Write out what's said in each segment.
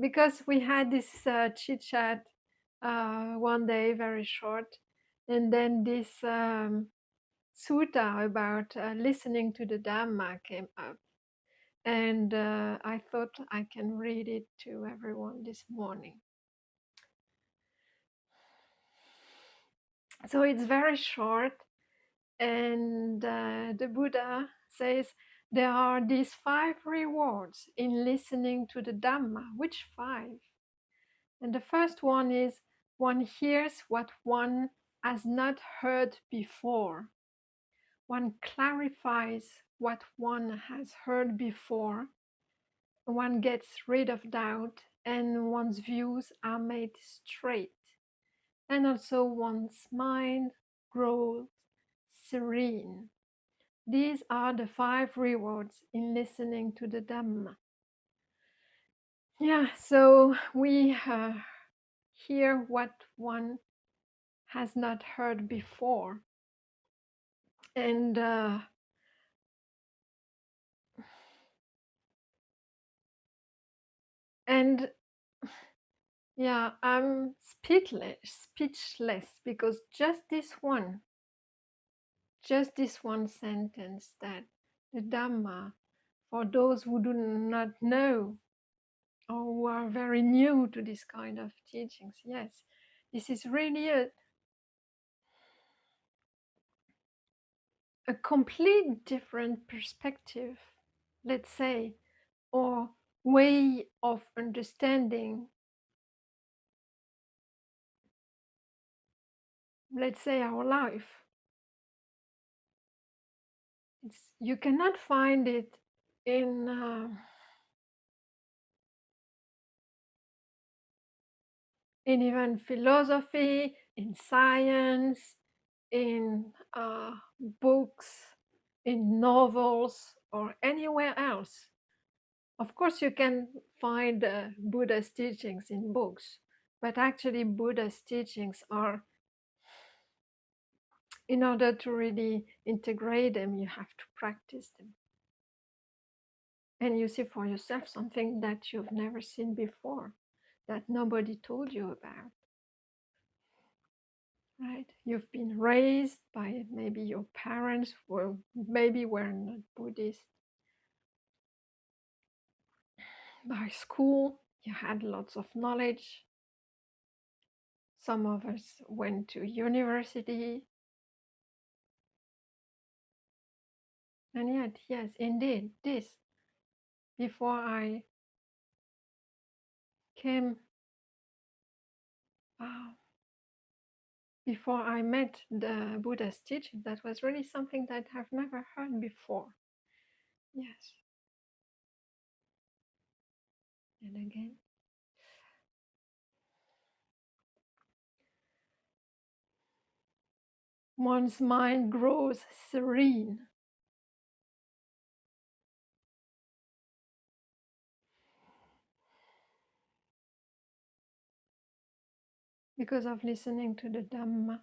because we had this chit chat one day, very short, and then this sutta about listening to the Dhamma came up. And I thought I can read it to everyone this morning. So it's very short, and the Buddha says there are these 5 rewards in listening to the Dhamma. Which 5? And the first one is one hears what one has not heard before. One clarifies what one has heard before. One gets rid of doubt, and one's views are made straight. And also one's mind grows serene. These are the 5 rewards in listening to the Dhamma. Yeah, so we hear what one has not heard before. And yeah, I'm speechless because just this one sentence, that the Dhamma, for those who do not know or who are very new to this kind of teachings, yes, this is really a complete different perspective, let's say, or way of understanding, let's say, our life. You cannot find it in even philosophy, in science, in books, in novels, or anywhere else. Of course, you can find Buddha's teachings in books, but actually, Buddha's teachings are, in order to really integrate them, you have to practice them. And you see for yourself something that you've never seen before, that nobody told you about. Right? You've been raised by maybe your parents were not Buddhist. By school, you had lots of knowledge. Some of us went to university. And yet, yes, indeed, this, before I came, before I met the Buddha's teaching, that was really something that I've never heard before. Yes. And again. One's mind grows serene. Because of listening to the Dhamma.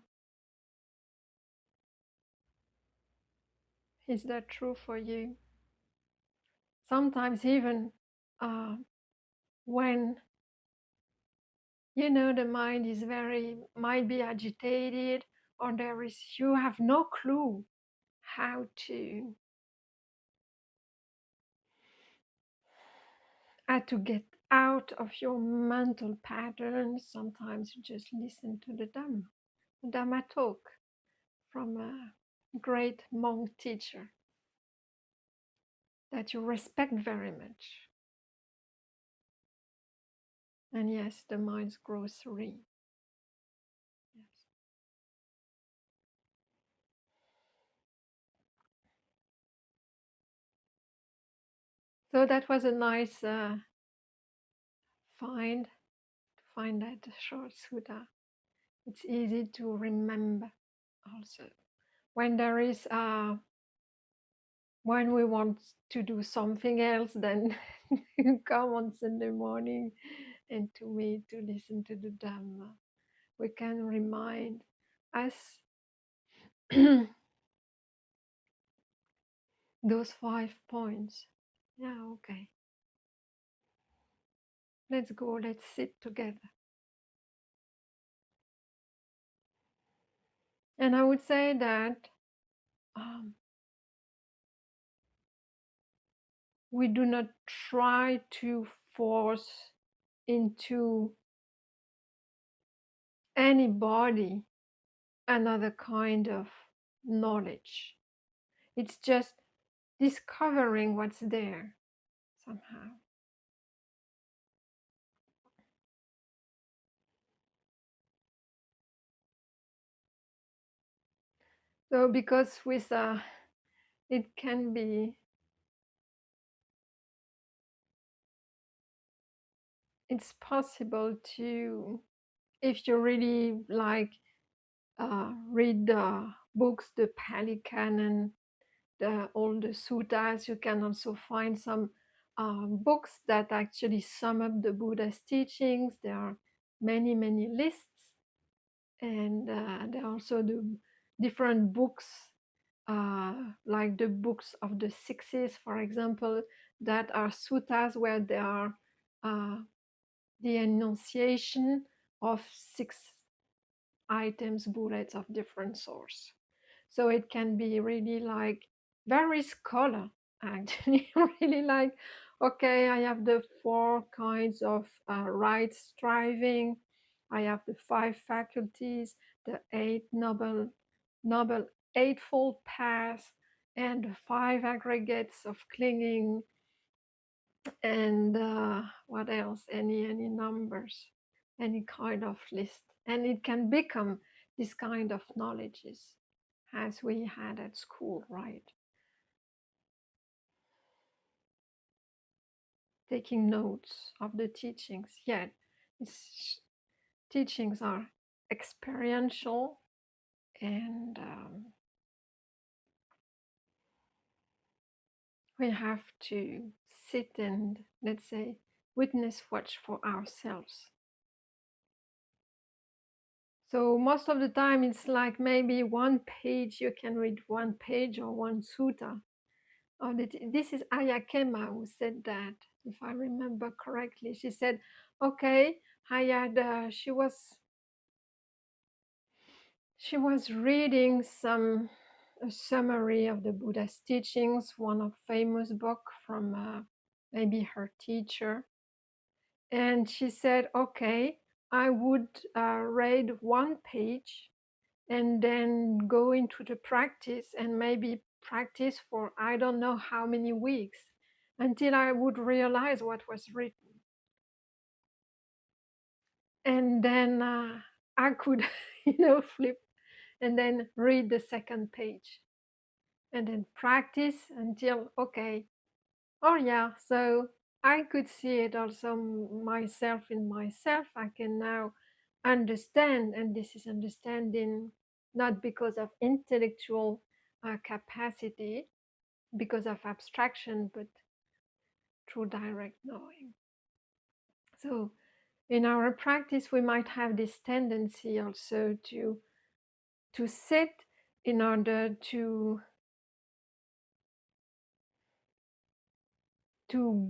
Is that true for you? Sometimes even when the mind is might be agitated, or you have no clue how to get out of your mental patterns. Sometimes you just listen to the Dhamma talk from a great monk teacher that you respect very much. And yes, the mind grows serene. Yes. So that was a nice find that short sutta. It's easy to remember also. When there is when we want to do something else, then you come on Sunday morning and to me to listen to the Dhamma. We can remind us those 5 points. Yeah, okay. Let's go, let's sit together. And I would say that um, we do not try to force into anybody another kind of knowledge. It's just discovering what's there somehow. So because with it can be, it's possible to, if you really like read the books, the Pali Canon, all the suttas, you can also find some books that actually sum up the Buddha's teachings. There are many, many lists, and there are also the different books, like the books of the sixes, for example, that are suttas where there are uh, the enunciation of 6 items, bullets of different sorts. So it can be really like very scholar, actually, really like, okay, I have the 4 kinds of right striving, I have the 5 faculties, the 8 noble eightfold path, and the 5 aggregates of clinging, and what else? Any numbers, any kind of list, and it can become this kind of knowledges as we had at school, right? Taking notes of the teachings. Yet, teachings are experiential, and we have to sit and, let's say, witness watch for ourselves. So most of the time, it's like maybe one page, you can read one page or one sutta. Oh, this is Ayakema who said that, if I remember correctly. She said, okay, she was reading a summary of the Buddha's teachings, one of famous book from maybe her teacher. And she said, okay, I would read one page and then go into the practice and maybe practice for I don't know how many weeks until I would realize what was written. And then I could, flip and then read the second page and then practice until, okay, oh yeah, so I could see it also myself in myself. I can now understand, and this is understanding not because of intellectual capacity, because of abstraction, but through direct knowing. So in our practice, we might have this tendency also to sit in order to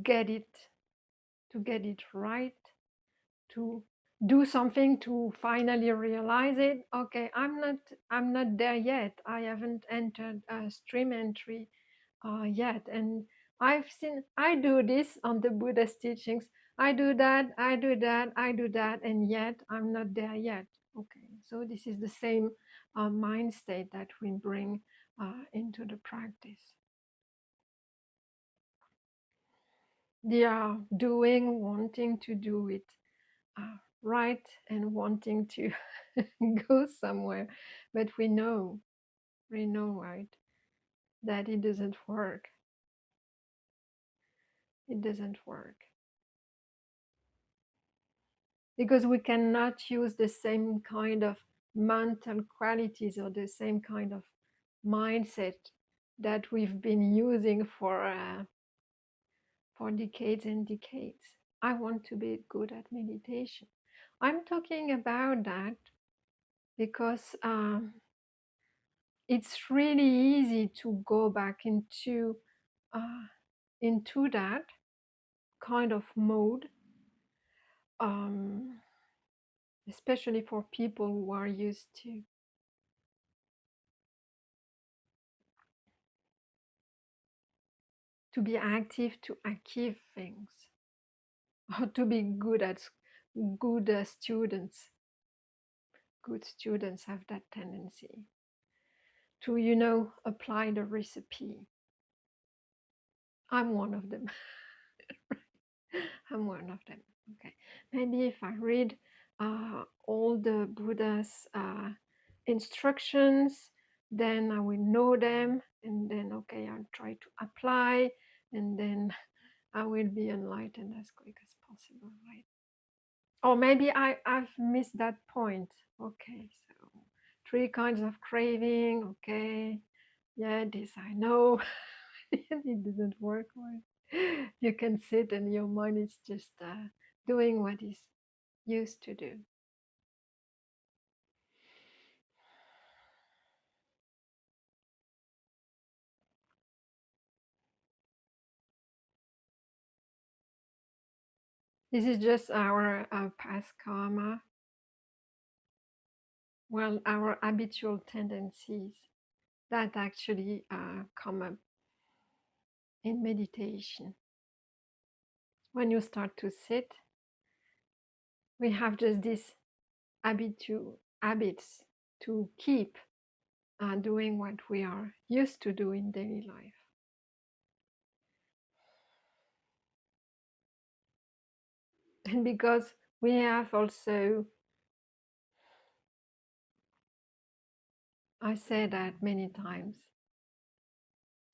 get it to get it right, to do something to finally realize it. Okay, I'm not there yet. I haven't entered a stream entry yet, and I do this on the Buddha's teachings. I do that, I do that, I do that, and yet I'm not there yet. Okay, so this is the same mind state that we bring into the practice. They are doing, wanting to do it right, and wanting to go somewhere, but we know, right, that it doesn't work. It doesn't work because we cannot use the same kind of mental qualities or the same kind of mindset that we've been using for decades and decades. I want to be good at meditation. I'm talking about that because it's really easy to go back uh, into that kind of mode especially for people who are used to be active, to achieve things, or to be good students. Good students have that tendency to, apply the recipe. I'm one of them. I'm one of them. Okay. Maybe if I read all the Buddha's instructions, then I will know them, and then, okay, I'll try to apply, and then I will be enlightened as quick as possible, right? Or maybe I've missed that point. Okay, so 3 kinds of craving. Okay, yeah, this I know. It didn't work well. You can sit and your mind is just doing what it's used to do. This is just our past karma, well, our habitual tendencies that actually come up in meditation. When you start to sit, we have just these habits to keep doing what we are used to do in daily life. And because we have also, I say that many times,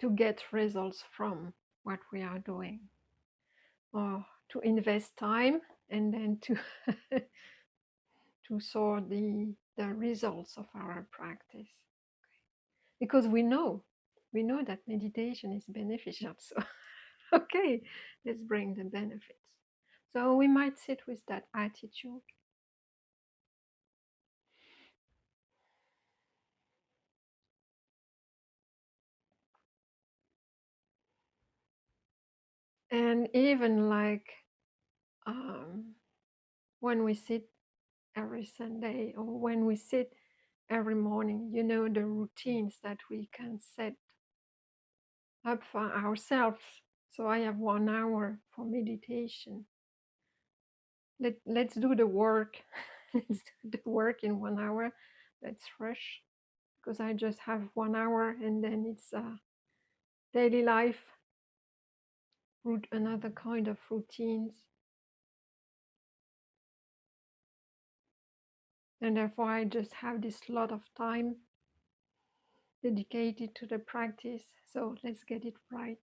to get results from what we are doing, or to invest time and then to to saw the results of our practice, because we know that meditation is beneficial. So okay, let's bring the benefits. So we might sit with that attitude. And even like when we sit every Sunday, or when we sit every morning, the routines that we can set up for ourselves. So I have 1 hour for meditation. Let's do the work. Let's do the work in 1 hour. That's fresh, because I just have 1 hour, and then it's daily life, another kind of routines. And therefore, I just have this lot of time dedicated to the practice. So let's get it right.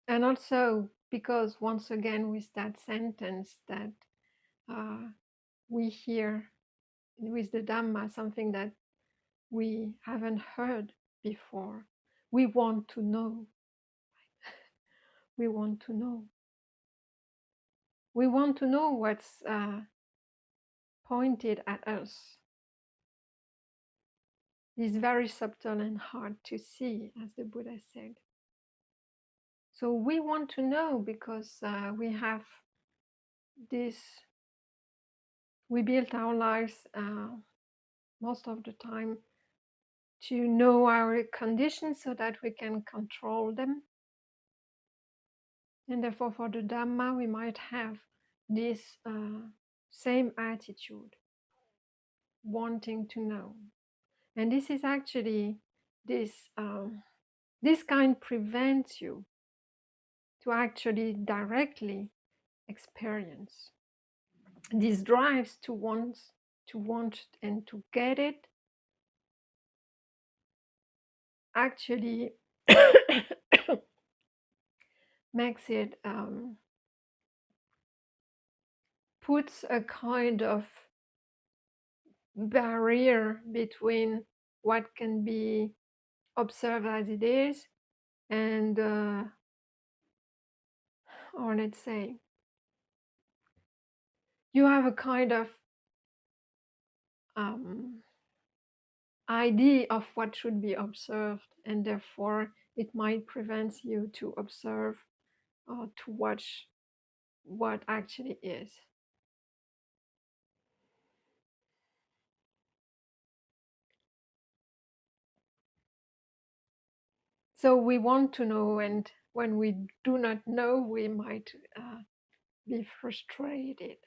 And also, because once again, with that sentence that we hear with the Dhamma, something that we haven't heard before, we want to know. We want to know. We want to know what's pointed at us. It's very subtle and hard to see, as the Buddha said. So we want to know because we have this, we built our lives most of the time to know our conditions so that we can control them. And therefore, for the Dhamma, we might have this same attitude, wanting to know. And this is actually, this kind prevents you to actually directly experience. This drives to want and to get it actually makes it, puts a kind of barrier between what can be observed as it is and or let's say you have a kind of idea of what should be observed, and therefore it might prevent you to observe or to watch what actually is. So we want to know, and when we do not know, we might be frustrated.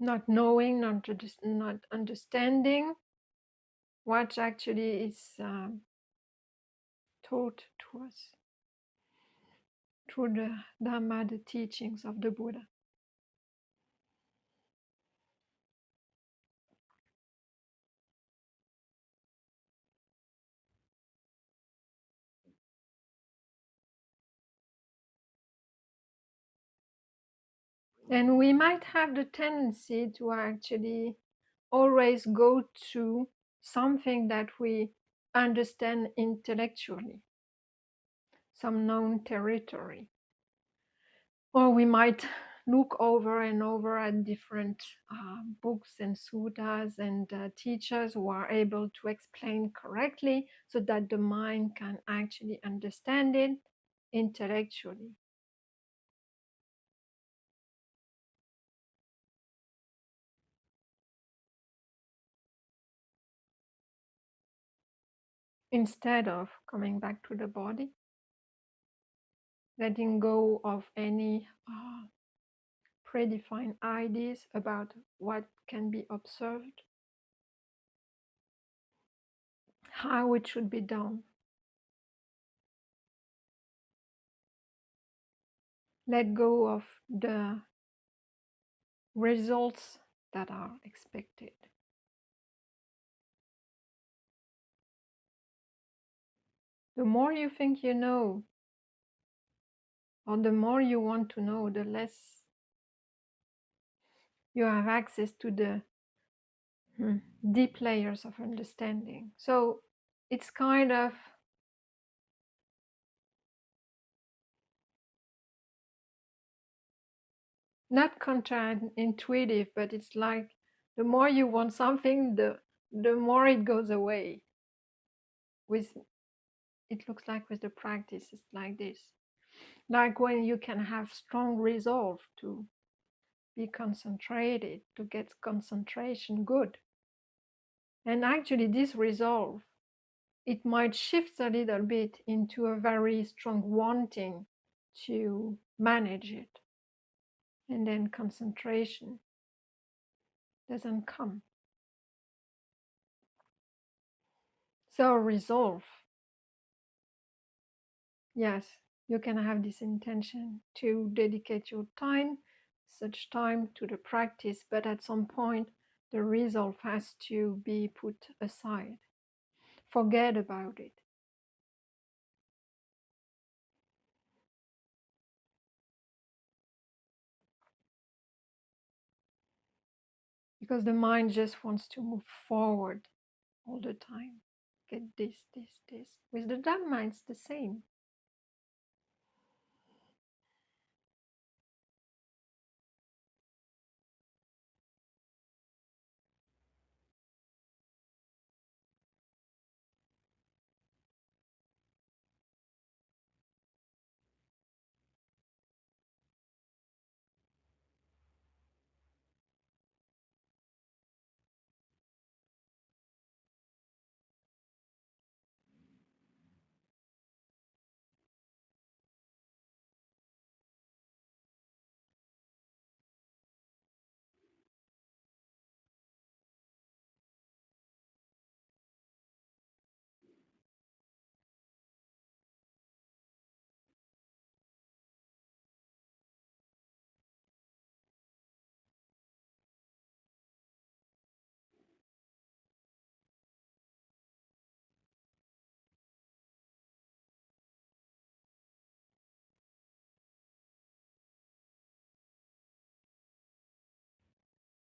Not knowing, not understanding what actually is taught to us through the Dhamma, the teachings of the Buddha. And we might have the tendency to actually always go to something that we understand intellectually, some known territory. Or we might look over and over at different books and suttas and teachers who are able to explain correctly so that the mind can actually understand it intellectually. Instead of coming back to the body, letting go of any predefined ideas about what can be observed, how it should be done. Let go of the results that are expected. The more you think you know, or the more you want to know, the less you have access to the deep layers of understanding. So it's kind of not counterintuitive, but it's like the more you want something, the more it goes away. With it looks like with the practice, it's like this. Like when you can have strong resolve to be concentrated, to get concentration good. And actually, this resolve, it might shift a little bit into a very strong wanting to manage it. And then concentration doesn't come. So, resolve. Yes, you can have this intention to dedicate your time, such time to the practice, but at some point, the resolve has to be put aside. Forget about it. Because the mind just wants to move forward all the time. Get this, this, this. With the Dhamma, it's the same.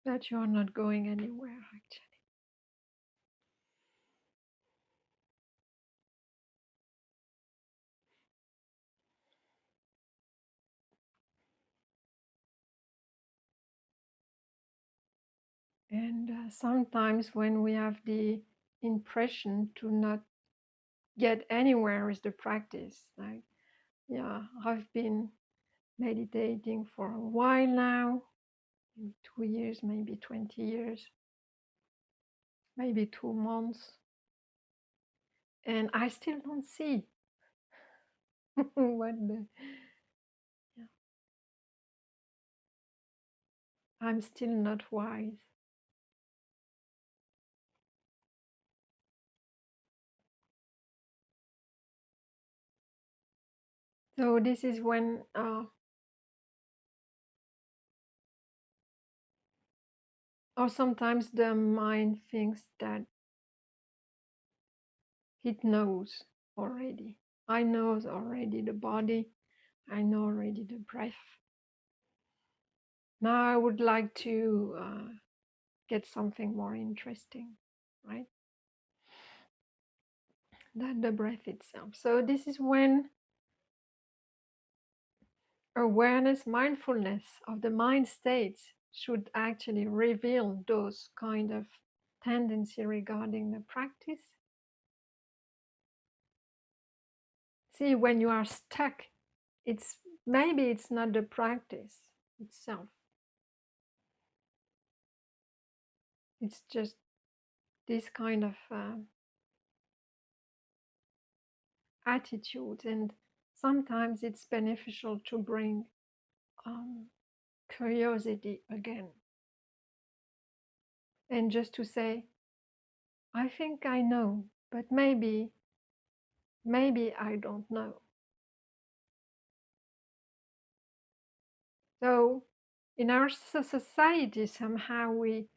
That you're not going anywhere, actually. And sometimes when we have the impression to not get anywhere with the practice, like, yeah, I've been meditating for a while now, 2 years, maybe 20 years, maybe 2 months, and I still don't see what the, yeah, I'm still not wise. So this is when, or sometimes the mind thinks that it knows already. I know already the body. I know already the breath. Now I would like to get something more interesting, right? Than the breath itself. So this is when awareness, mindfulness of the mind states should actually reveal those kind of tendency regarding the practice. See, when you are stuck, it's maybe it's not the practice itself. It's just this kind of attitude, and sometimes it's beneficial to bring um, curiosity again, and just to say, I think I know, but maybe I don't know. So in our society, somehow we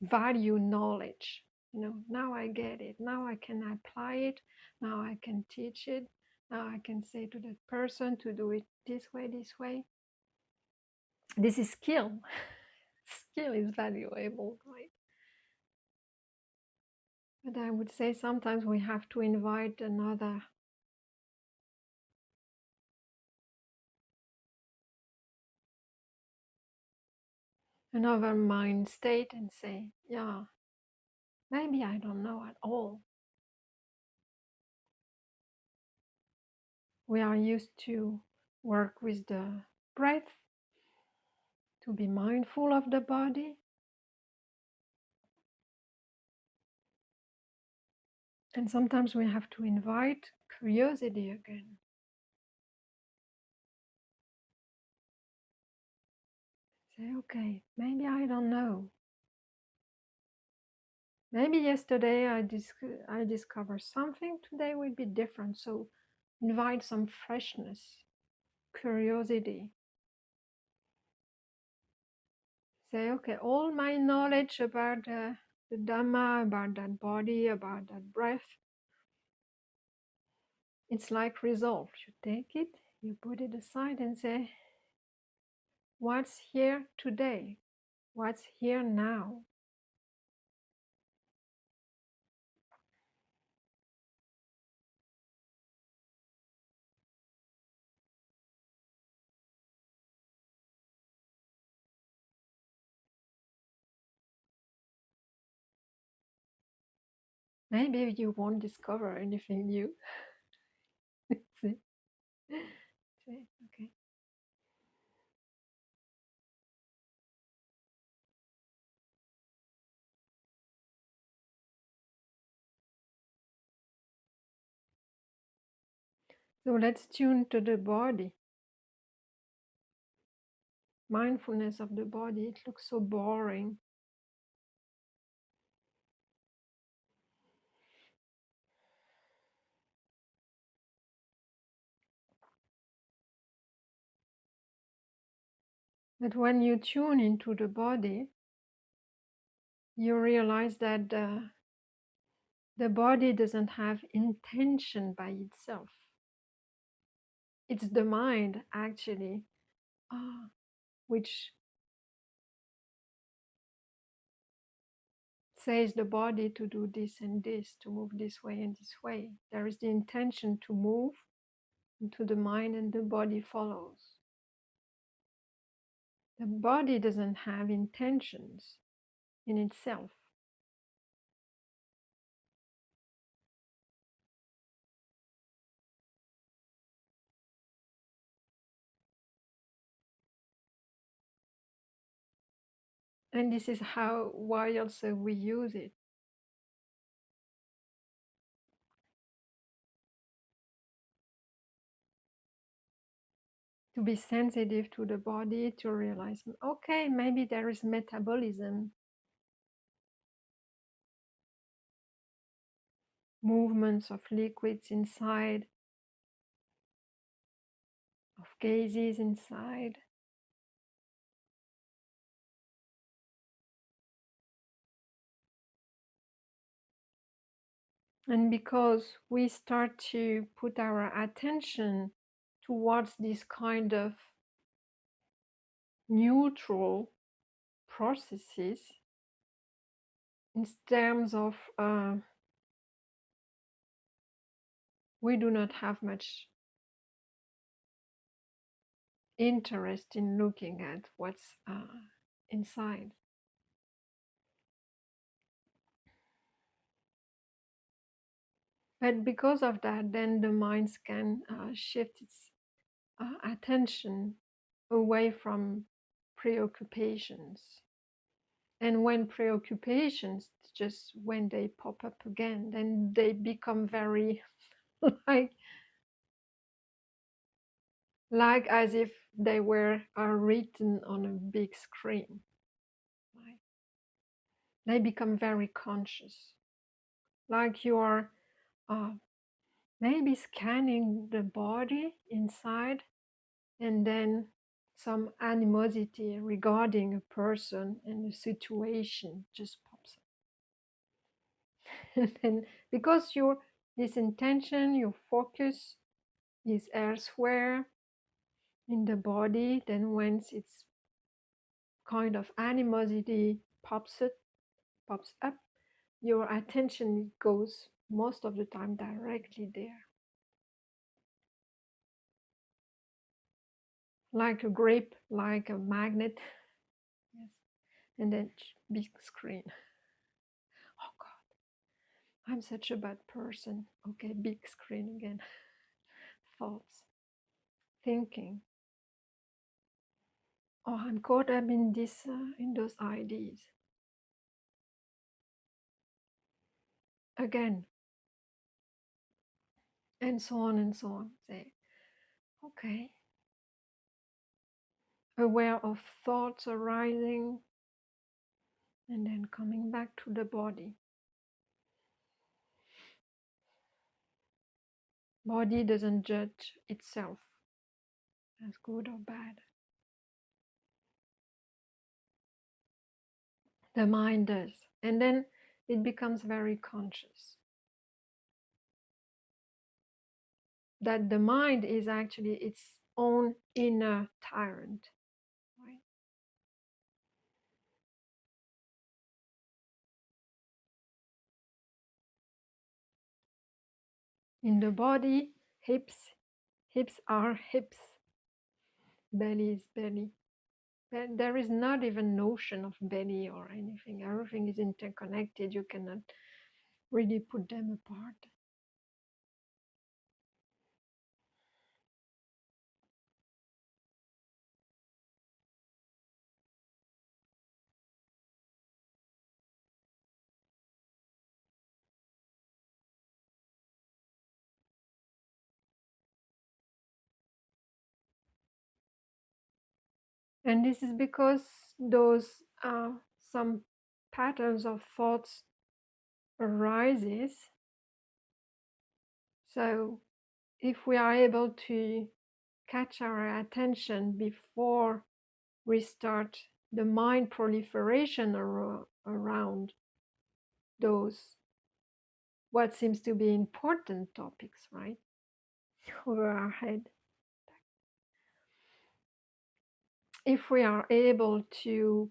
value knowledge. You know, now I get it. Now I can apply it. Now I can teach it. Now I can say to that person to do it this way, this way. This is skill. Skill is valuable, right? But I would say sometimes we have to invite another mind state and say, yeah, maybe I don't know at all. We are used to work with the breath, to be mindful of the body. And sometimes we have to invite curiosity again. Say, okay, maybe I don't know. Maybe yesterday I discovered something, today will be different. So invite some freshness, curiosity. Say, okay, all my knowledge about the Dhamma, about that body, about that breath, it's like resolved. You take it, you put it aside and say, what's here today? What's here now? Maybe you won't discover anything new. See? See? Okay. So let's tune to the body. Mindfulness of the body. It looks so boring. But when you tune into the body, you realize that the body doesn't have intention by itself. It's the mind, actually, which says the body to do this and this, to move this way and this way. There is the intention to move into the mind, and the body follows. The body doesn't have intentions. in itself. And this is why also we use it. To be sensitive to the body, to realize, okay, maybe there is metabolism, movements of liquids inside, of gases inside. And because we start to put our attention towards this kind of neutral processes in terms of we do not have much interest in looking at what's inside. But because of that, then the minds can shift its attention away from preoccupations. And when preoccupations, just when they pop up again, then they become very like as if they were written on a big screen. Like they become very conscious, like you are maybe scanning the body inside, and then some animosity regarding a person and a situation just pops up. And then because your this intention, your focus is elsewhere in the body, then once it's kind of animosity pops up, your attention goes most of the time directly there. Like a grape, like a magnet. Yes. And then big screen. Oh God, I'm such a bad person. Okay, big screen again. Thoughts, thinking. Oh, I'm caught up in this, in those ideas. Again, and so on and so on. Say, okay, aware of thoughts arising, and then coming back to the body. Body doesn't judge itself as good or bad. The mind does. And then it becomes very conscious that the mind is actually its own inner tyrant. Right? In the body, hips are hips, belly is belly. There is not even notion of belly or anything. Everything is interconnected. You cannot really put them apart. And this is because those some patterns of thoughts arises. So if we are able to catch our attention before we start the mind proliferation around those what seems to be important topics, right, over our head. If we are able to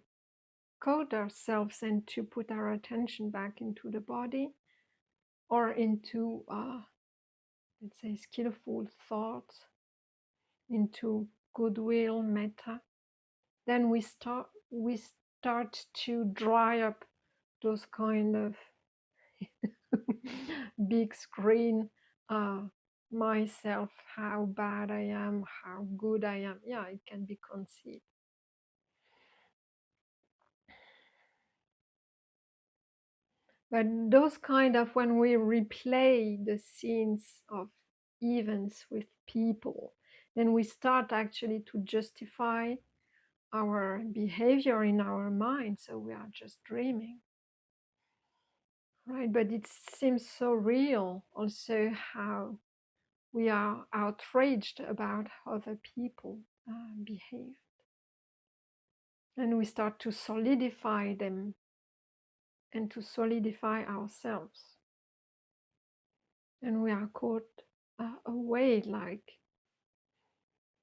code ourselves and to put our attention back into the body or into, let's say, skillful thoughts, into goodwill, metta, then we start to dry up those kind of big screen myself, how bad I am, how good I am. Yeah, it can be conceit. But those kind of, when we replay the scenes of events with people, then we start actually to justify our behavior in our mind. So we are just dreaming, right? But it seems so real also how we are outraged about how other people behave. And we start to solidify them and to solidify ourselves. And we are caught away, like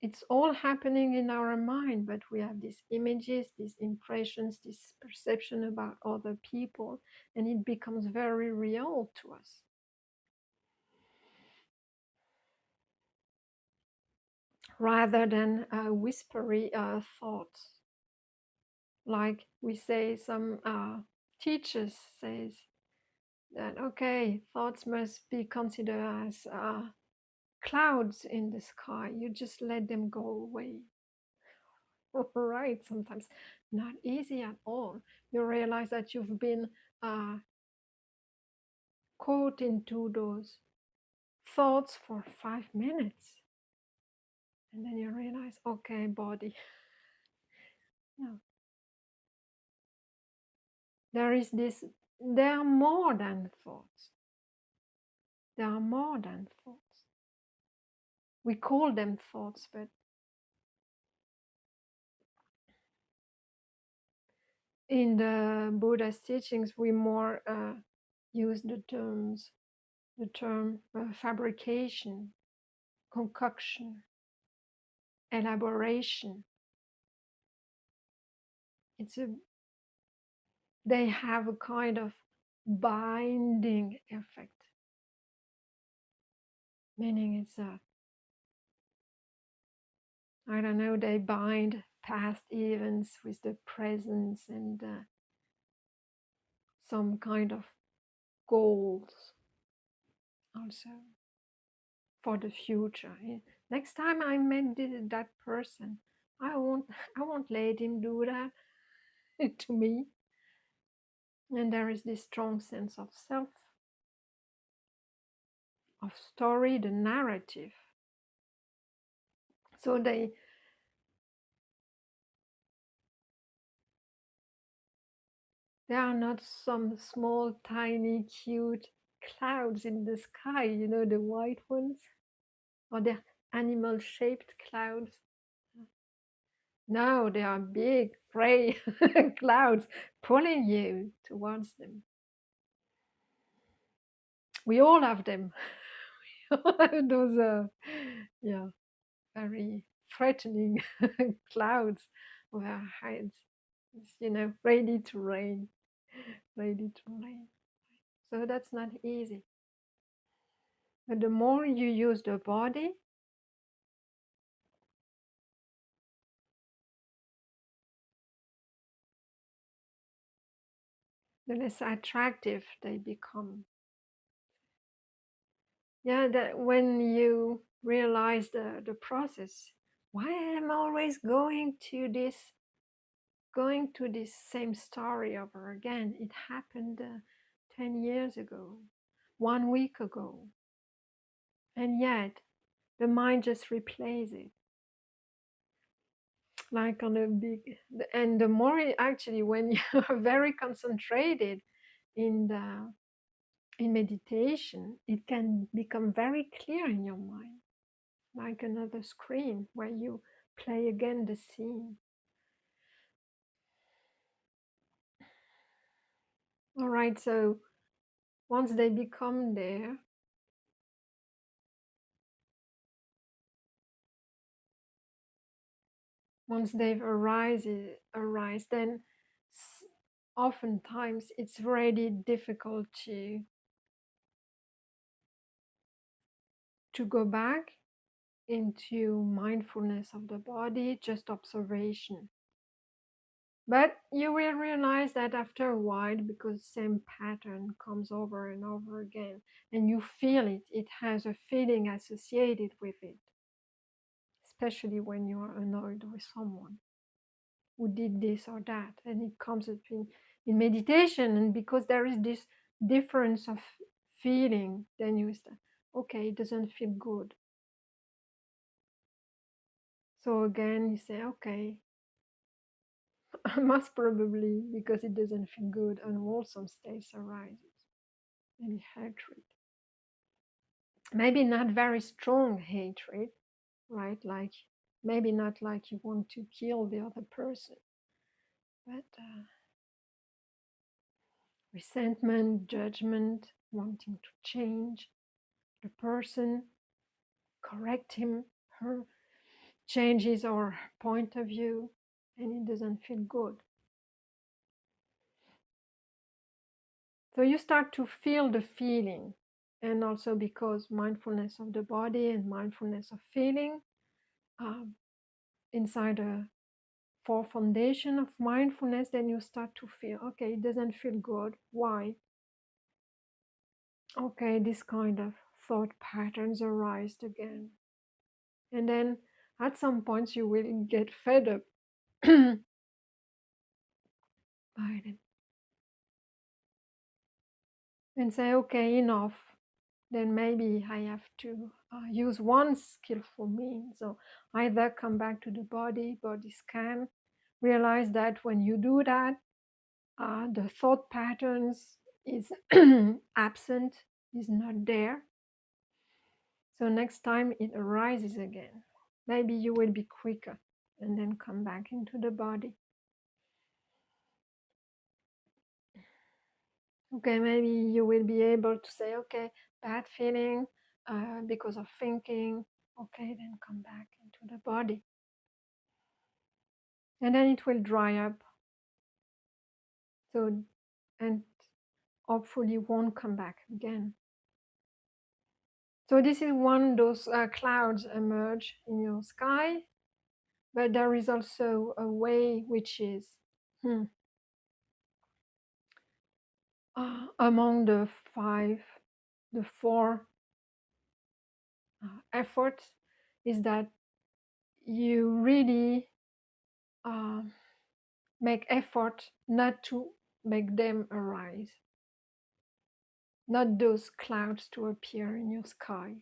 it's all happening in our mind, but we have these images, these impressions, this perception about other people, and it becomes very real to us. Rather than whispery thoughts. Like we say, some teachers says that, okay, thoughts must be considered as clouds in the sky. You just let them go away. Right, sometimes not easy at all. You realize that you've been caught into those thoughts for 5 minutes. And then you realize, okay, body, no. There is this, there are more than thoughts. There are more than thoughts. We call them thoughts, but in the Buddha's teachings, we more use the term fabrication, concoction, elaboration. They have a kind of binding effect, meaning it's I don't know, they bind past events with the present and some kind of goals also for the future. Next time I met that person, I won't I won't let him do that to me. And there is this strong sense of self, of story, the narrative. So they are not some small, tiny, cute clouds in the sky, you know, the white ones, or the animal-shaped clouds. No, they are big, gray clouds pulling you towards them. We all have them. Those yeah, very threatening clouds over our heads, you know, ready to rain, ready to rain. So that's not easy. But the more you use the body, the less attractive they become. Yeah, that when you realize the process, why am I always going to this same story over again? It happened 10 years ago, 1 week ago, and yet the mind just replays it like on a big. And the more actually, when you are very concentrated in meditation, it can become very clear in your mind, like another screen where you play again the scene. All right, so once they become there, once they've arise, then oftentimes it's really difficult to go back into mindfulness of the body, just observation. But you will realize that after a while, because the same pattern comes over and over again, and you feel it, it has a feeling associated with it, especially when you are annoyed with someone who did this or that. And it comes up in meditation, and because there is this difference of feeling, then you start, okay, it doesn't feel good. So again, you say, okay, most probably because it doesn't feel good, and wholesome states arises. Maybe hatred. Maybe not very strong hatred, right? Like maybe not like you want to kill the other person, but resentment, judgment, wanting to change the person, correct him, her, change his or her point of view, and it doesn't feel good. So you start to feel the feeling, and also because mindfulness of the body and mindfulness of feeling um, inside a for foundation of mindfulness, then you start to feel, okay, it doesn't feel good. Why? Okay, this kind of thought patterns arise again. And then at some points you will get fed up by them and say, okay, enough. Then maybe I have to use one skillful means. So either come back to the body scan, realize that when you do that, the thought patterns is absent, is not there. So next time it arises again, maybe you will be quicker and then come back into the body. Okay, maybe you will be able to say, okay, bad feeling because of thinking. Okay, then come back into the body. And then it will dry up. So, and hopefully won't come back again. So this is one those clouds emerge in your sky, but there is also a way which is among the four efforts is that you really uh, make effort not to make them arise, not those clouds to appear in your sky.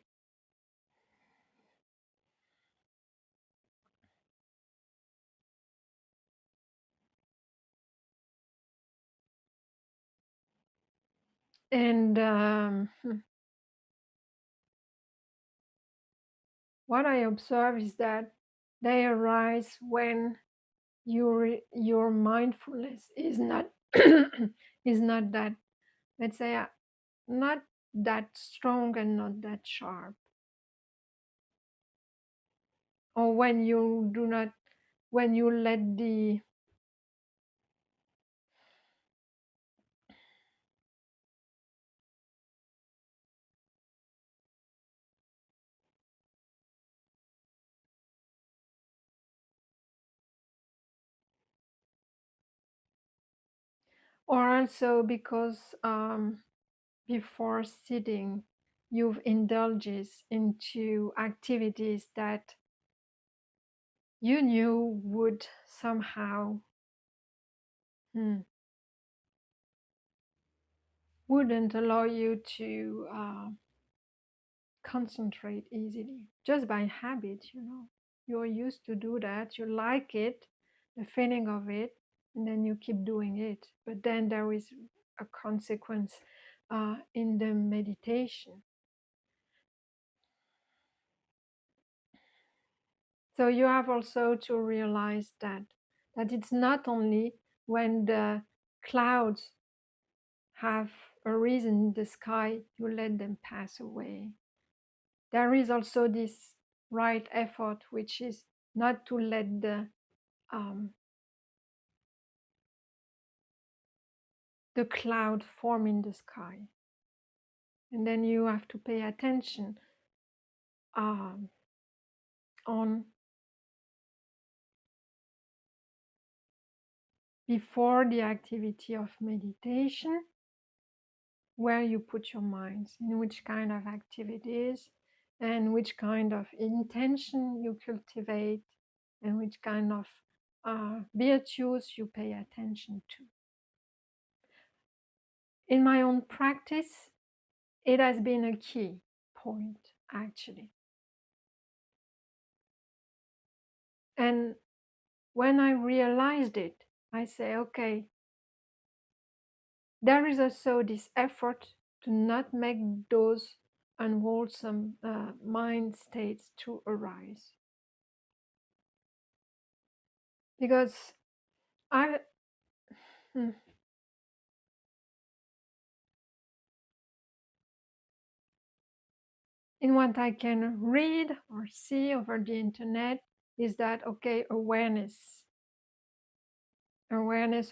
And what I observe is that they arise when your mindfulness is not is not that, let's say, not that strong and not that sharp, or when you do not, when you let the or also because before sitting you've indulged into activities that you knew would somehow wouldn't allow you to concentrate easily, just by habit. You're used to do that, you like it, the feeling of it, and then you keep doing it, but then there is a consequence in the meditation. So you have also to realize that it's not only when the clouds have arisen in the sky you let them pass away. There is also this right effort, which is not to let the cloud form in the sky. And then you have to pay attention on before the activity of meditation, where you put your minds, in which kind of activities, and which kind of intention you cultivate, and which kind of virtues you pay attention to. In my own practice, it has been a key point, actually. And when I realized it, I say, okay, there is also this effort to not make those unwholesome mind states to arise. Because I, hmm, in what I can read or see over the internet, is that, okay, awareness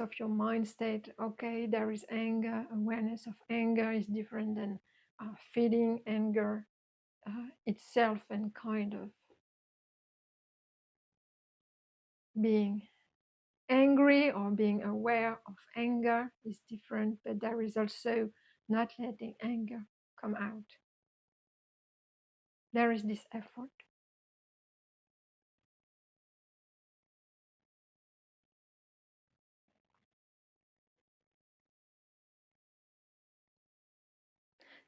of your mind state. Okay, there is anger. Awareness of anger is different than feeling anger itself, and kind of being angry or being aware of anger is different. But there is also not letting anger come out. There is this effort.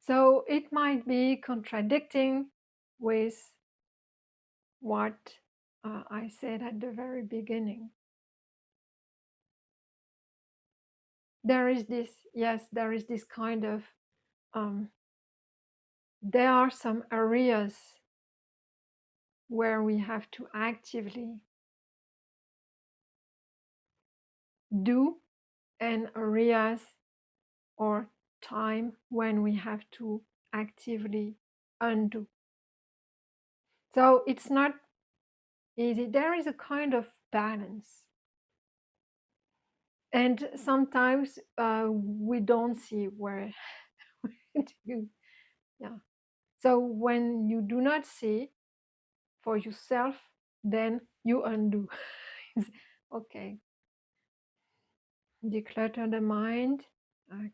So it might be contradicting with what I said at the very beginning. There is this, yes, there is this kind of, there are some areas where we have to actively do, and areas or time when we have to actively undo. So it's not easy. There is a kind of balance. And sometimes we don't see where you, yeah. So when you do not see for yourself, then you undo. Okay, declutter the mind,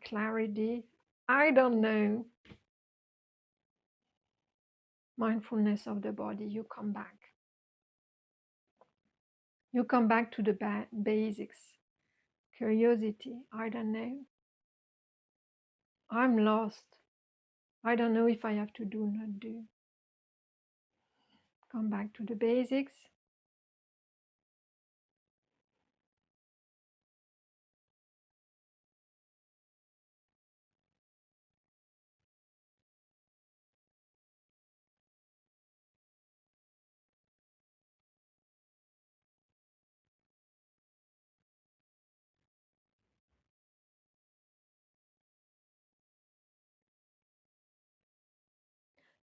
clarity. I don't know. Mindfulness of the body. You come back. You come back to the basics. Curiosity. I don't know. I'm lost. I don't know if I have to do or not do. Come back to the basics.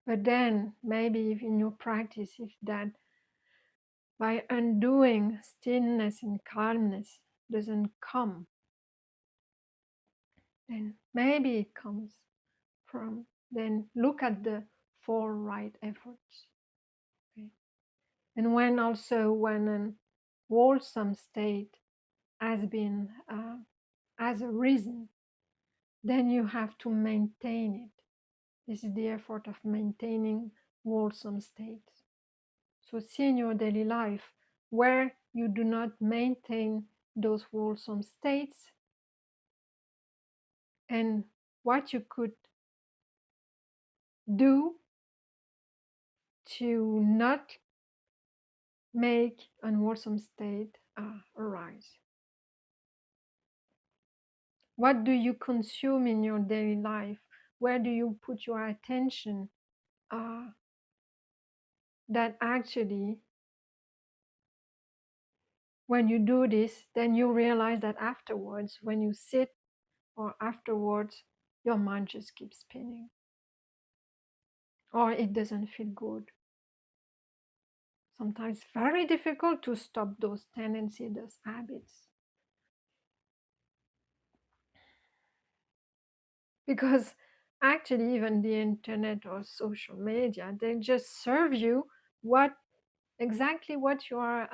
But then maybe if in your practice, if that by undoing stillness and calmness doesn't come, then maybe it comes from, then look at the four right efforts. Okay? And when also when an wholesome state has been as a reason, then you have to maintain it. This is the effort of maintaining wholesome states. So see in your daily life where you do not maintain those wholesome states, and what you could do to not make unwholesome state arise. What do you consume in your daily life? Where do you put your attention that actually, when you do this, then you realize that afterwards, when you sit or afterwards, your mind just keeps spinning or it doesn't feel good. Sometimes very difficult to stop those tendencies, those habits. Because actually even the internet or social media, they just serve you exactly what you are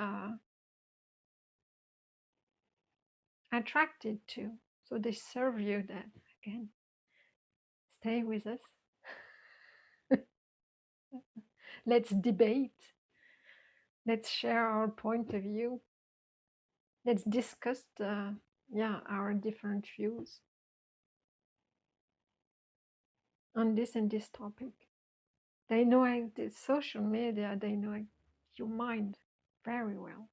attracted to. So they serve you that again. Stay with us. Let's debate. Let's share our point of view. Let's discuss our different views on this and this topic. They know the social media, they know your mind very well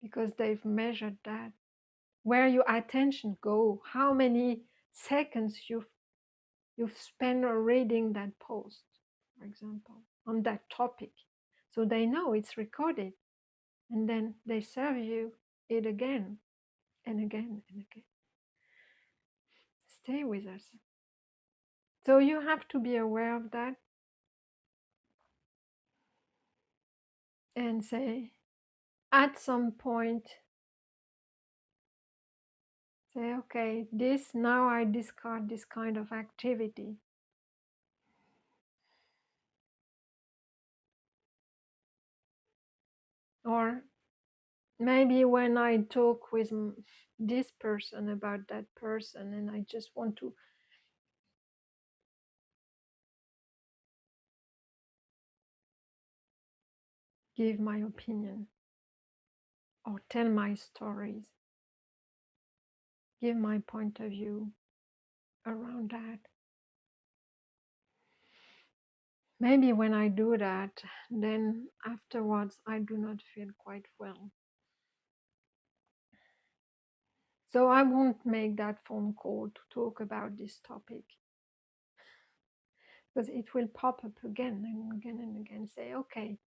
because they've measured that. Where your attention go, how many seconds you've spent reading that post, for example, on that topic. So they know it's recorded and then they serve you it again and again and again. Stay with us. So you have to be aware of that and say, at some point, say, okay, now I discard this kind of activity. Or maybe when I talk with this person about that person and I just want to give my opinion or tell my stories, give my point of view around that. Maybe when I do that, then afterwards I do not feel quite well. So I won't make that phone call to talk about this topic because it will pop up again and again and again. Say, okay,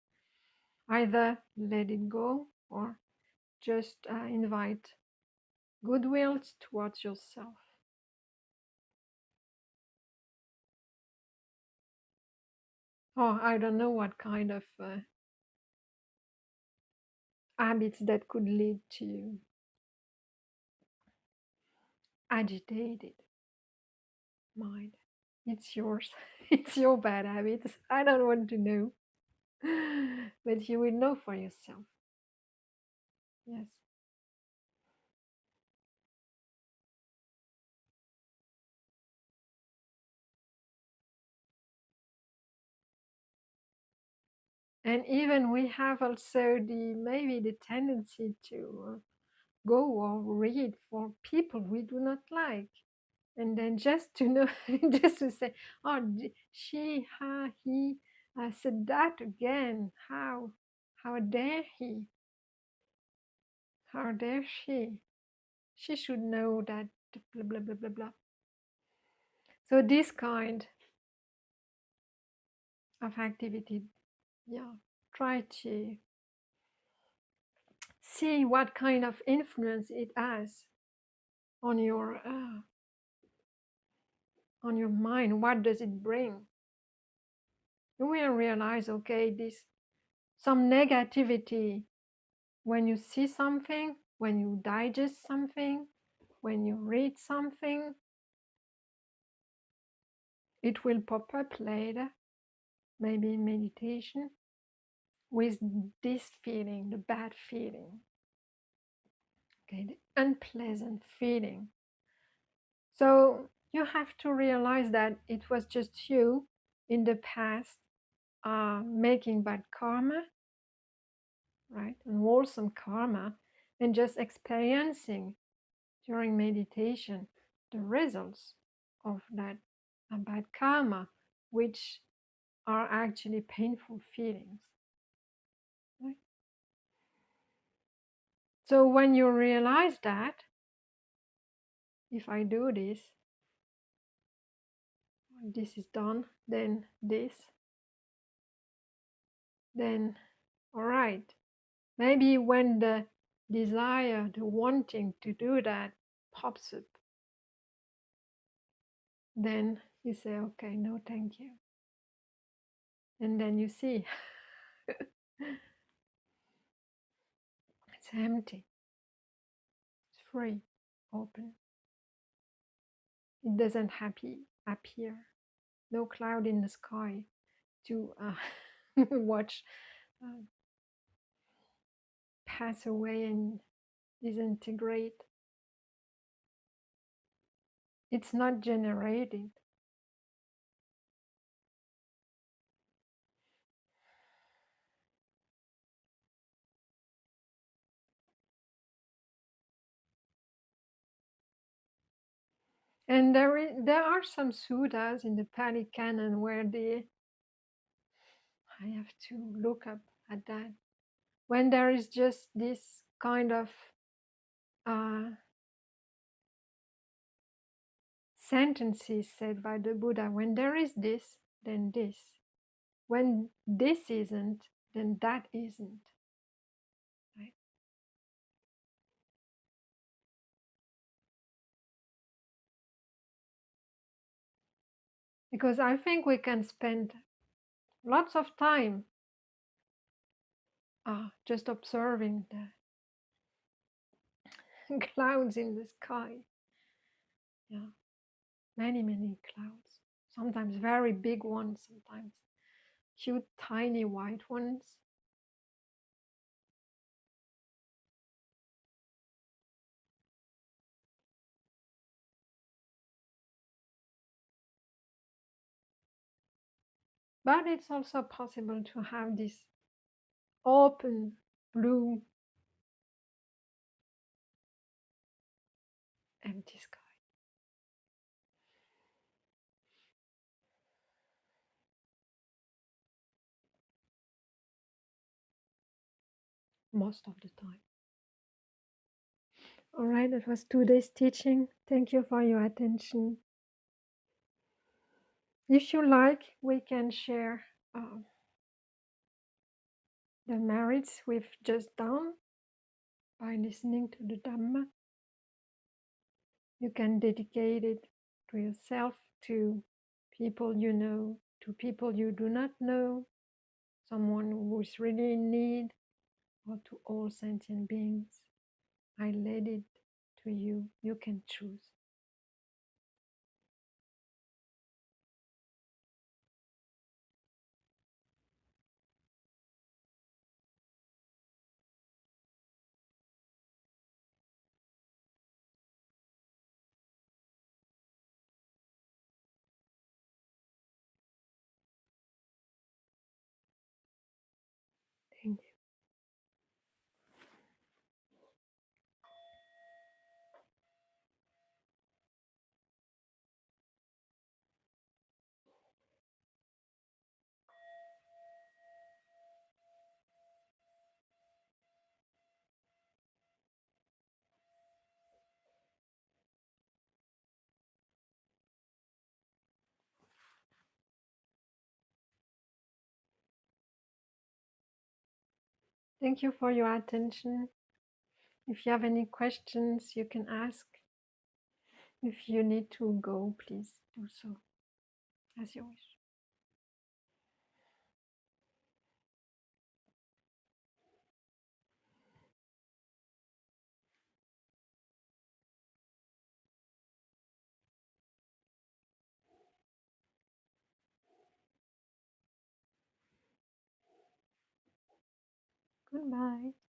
either let it go or just invite goodwill towards yourself. Or I don't know what kind of habits that could lead to you agitated mind. It's yours. It's your bad habits. I don't want to know. But you will know for yourself. Yes. And even we have also maybe the tendency to go or read for people we do not like. And then just to know, just to say, oh, she, her, he said that again. How dare he? How dare she? She should know that blah, blah, blah, blah, blah. So this kind of activity, yeah, try to see what kind of influence it has on your mind. What does it bring? You will realize, okay, this some negativity when you see something, when you digest something, when you read something, it will pop up later, maybe in meditation, with this feeling, the bad feeling, okay, the unpleasant feeling. So you have to realize that it was just you in the past making bad karma, right, and wholesome karma, and just experiencing during meditation the results of that bad karma, which are actually painful feelings. Right? So when you realize that, if I do this, this is done, then this, then all right. Maybe when the desire, the wanting to do that pops up, then you say, okay, no, thank you. And then you see it's empty, it's free, open. It doesn't appear. No cloud in the sky to watch pass away and disintegrate. It's not generated. And there are some suttas in the Pali Canon where I have to look up at that, when there is just this kind of uh, sentences said by the Buddha: when there is this, then this. When this isn't, then that isn't. Right? Because I think we can spend lots of time just observing the clouds in the sky. Yeah, many, many clouds. Sometimes very big ones, sometimes cute, tiny white ones. But it's also possible to have this open blue empty sky. Most of the time. All right, that was today's teaching. Thank you for your attention. If you like, we can share the merits we've just done by listening to the Dhamma. You can dedicate it to yourself, to people you know, to people you do not know, someone who is really in need, or to all sentient beings. I let it to you. You can choose. Thank you. Thank you for your attention. If you have any questions, you can ask. If you need to go, please do so as you wish. Goodbye.